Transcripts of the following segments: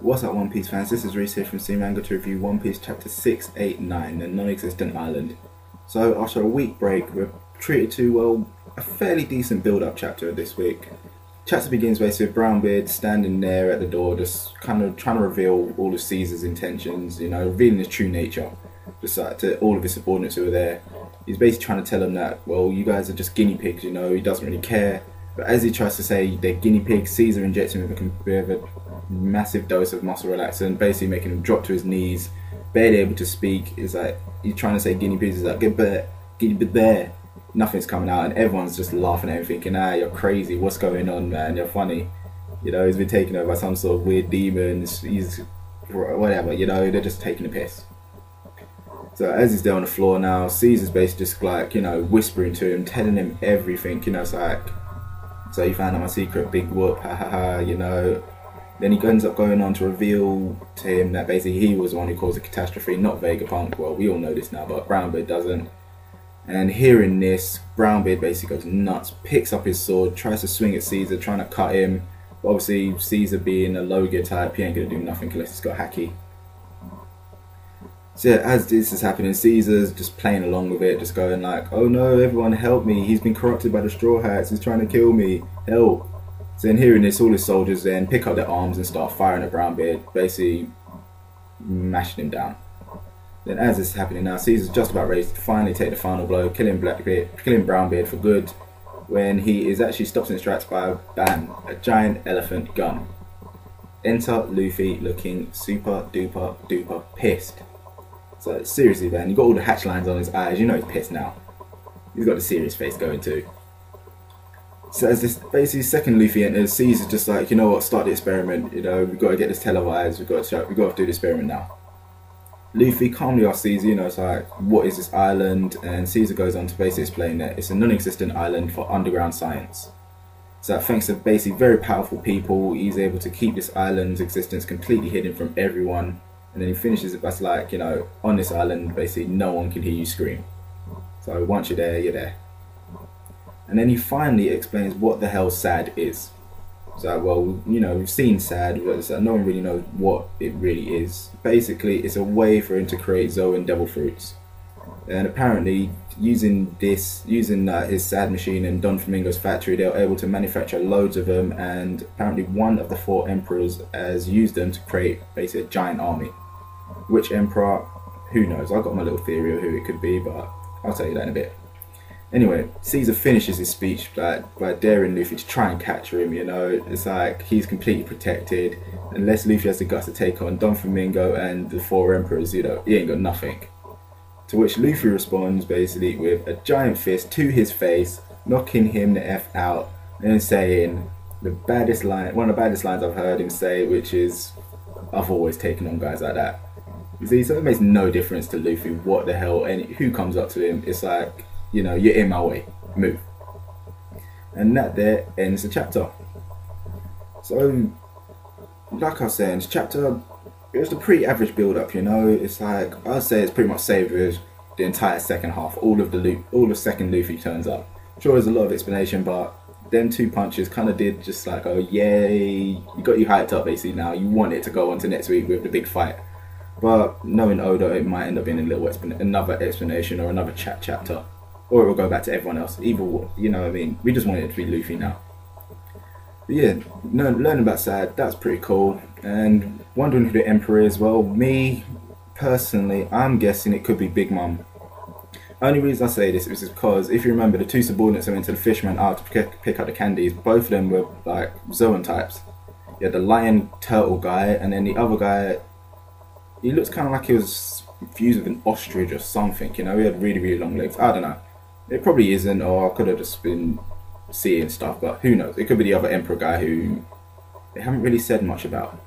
What's up, One Piece fans? This is Reese here from CeeManga to review One Piece Chapter 689, The Non-Existent Island. So, after a week break, we're treated to, well, a fairly decent build-up chapter this week. Chapter begins basically with Brownbeard standing there at the door, just kind of trying to reveal all of Caesar's intentions, you know, revealing his true nature, just like to all of his subordinates who are there. He's basically trying to tell them that, well, you guys are just guinea pigs, you know, he doesn't really care. But as he tries to say they're guinea pigs, Caesar injects him with a massive dose of muscle relaxant, basically making him drop to his knees, barely able to speak. He's like, he's trying to say guinea pigs, he's like, get there. Nothing's coming out, and everyone's just laughing at him, thinking, ah, you're crazy, what's going on, man, you're funny. You know, he's been taken over by some sort of weird demons, he's whatever, you know, they're just taking a piss. So as he's there on the floor now, Caesar's basically just like, you know, whispering to him, telling him everything, you know, it's like, so you found out my secret, big whoop, ha ha ha, you know. Then he ends up going on to reveal to him that basically he was the one who caused the catastrophe, not Vegapunk. Well, we all know this now, but Brownbeard doesn't. And hearing this, Brownbeard basically goes nuts, picks up his sword, tries to swing at Caesar, trying to cut him. But obviously, Caesar being a low gear type, he ain't going to do nothing unless he's got Haki. So yeah, as this is happening, Caesar's just playing along with it, just going like, oh no, everyone help me, he's been corrupted by the Straw Hats, he's trying to kill me, help. So then hearing this, all his soldiers then pick up their arms and start firing at Brownbeard, basically mashing him down. Then as this is happening now, Caesar's just about ready to finally take the final blow, killing Brownbeard for good, when he is actually stopped in his tracks by, bam, a giant elephant gun. Enter Luffy looking super duper duper pissed. So seriously, man, you got all the hatch lines on his eyes, you know he's pissed now. He's got the serious face going too. So as this basically second Luffy enters, Caesar's just like, you know what, start the experiment, you know, we've got to get this televised, we've got to do the experiment now. Luffy calmly asks Caesar, you know, it's like, what is this island? And Caesar goes on to basically explain that it's a non-existent island for underground science. So thanks to basically very powerful people, he's able to keep this island's existence completely hidden from everyone. And then he finishes it by like, you know, on this island, basically no one can hear you scream. So once you're there, you're there. And then he finally explains what the hell SAD is. So, well, you know, we've seen SAD, but no one really knows what it really is. Basically, it's a way for him to create zoan devil fruits. And apparently, using his SAD machine in Don Flamingo's factory, they were able to manufacture loads of them. And apparently, one of the 4 emperors has used them to create basically a giant army. Which emperor? Who knows? I've got my little theory of who it could be, but I'll tell you that in a bit. Anyway, Caesar finishes his speech by daring Luffy to try and capture him, you know. It's like he's completely protected. Unless Luffy has the guts to take on Don Flamingo and the 4 emperors, you know, he ain't got nothing. To which Luffy responds basically with a giant fist to his face, knocking him the F out and saying one of the baddest lines I've heard him say, which is, I've always taken on guys like that. You see, so it makes no difference to Luffy what the hell, and who comes up to him. It's like, you know, you're in my way, move. And that there ends the chapter. So, like I was saying, this chapter, it was a pretty average build up, you know. It's like, I'd say it's pretty much saved the entire second half. All of second Luffy turns up. Sure, there's a lot of explanation, but them 2 punches kind of did just like, oh yay, you got you hyped up basically now. You want it to go on to next week with the big fight. But knowing Oda, it might end up being another explanation or another chapter. Or it will go back to everyone else. Either way, you know what I mean? We just want it to be Luffy now. But yeah, learning about SAD, that's pretty cool. And wondering who the Emperor is, well, me, personally, I'm guessing it could be Big Mom. Only reason I say this is because, if you remember, the 2 subordinates who went to the Fisherman Isle to pick up the candies, both of them were like zoan types. You had the lion turtle guy, and then the other guy, he looks kind of like he was fused with an ostrich or something, you know, he had really, really long legs. I don't know. It probably isn't, or I could have just been seeing stuff, but who knows? It could be the other Emperor guy who they haven't really said much about.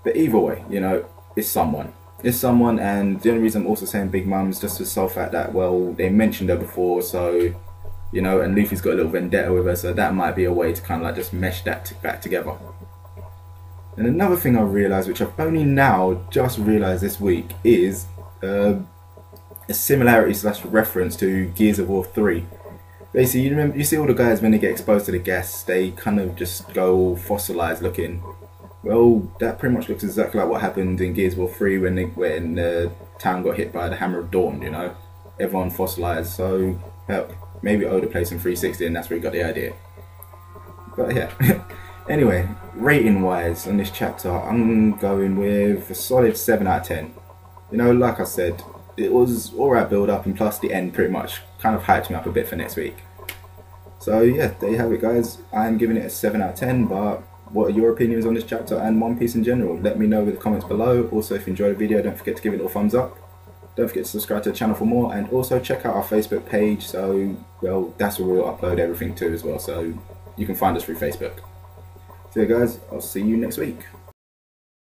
But either way, you know, it's someone. It's someone, and the only reason I'm also saying Big Mum is just the sole fact that, well, they mentioned her before, so, you know, and Luffy's got a little vendetta with her, so that might be a way to kind of like just mesh that back together. And another thing I realised, which I've only now just realised this week, is a similarity / reference to Gears of War 3. Basically, you see all the guys when they get exposed to the gas, they kind of just go all fossilized looking. Well, that pretty much looks exactly like what happened in Gears of War 3 when the town got hit by the Hammer of Dawn, you know? Everyone fossilized, so heck, maybe Oda played some 360 and that's where he got the idea. But yeah. Anyway, rating wise on this chapter, I'm going with a solid 7 out of 10. You know, like I said, it was alright build up, and plus the end pretty much kind of hyped me up a bit for next week. So yeah, there you have it guys. I'm giving it a 7 out of 10, but what are your opinions on this chapter and One Piece in general? Let me know in the comments below. Also, if you enjoyed the video, don't forget to give it a thumbs up. Don't forget to subscribe to the channel for more, and also check out our Facebook page. So, well, that's where we'll upload everything to as well, so you can find us through Facebook. So yeah guys, I'll see you next week.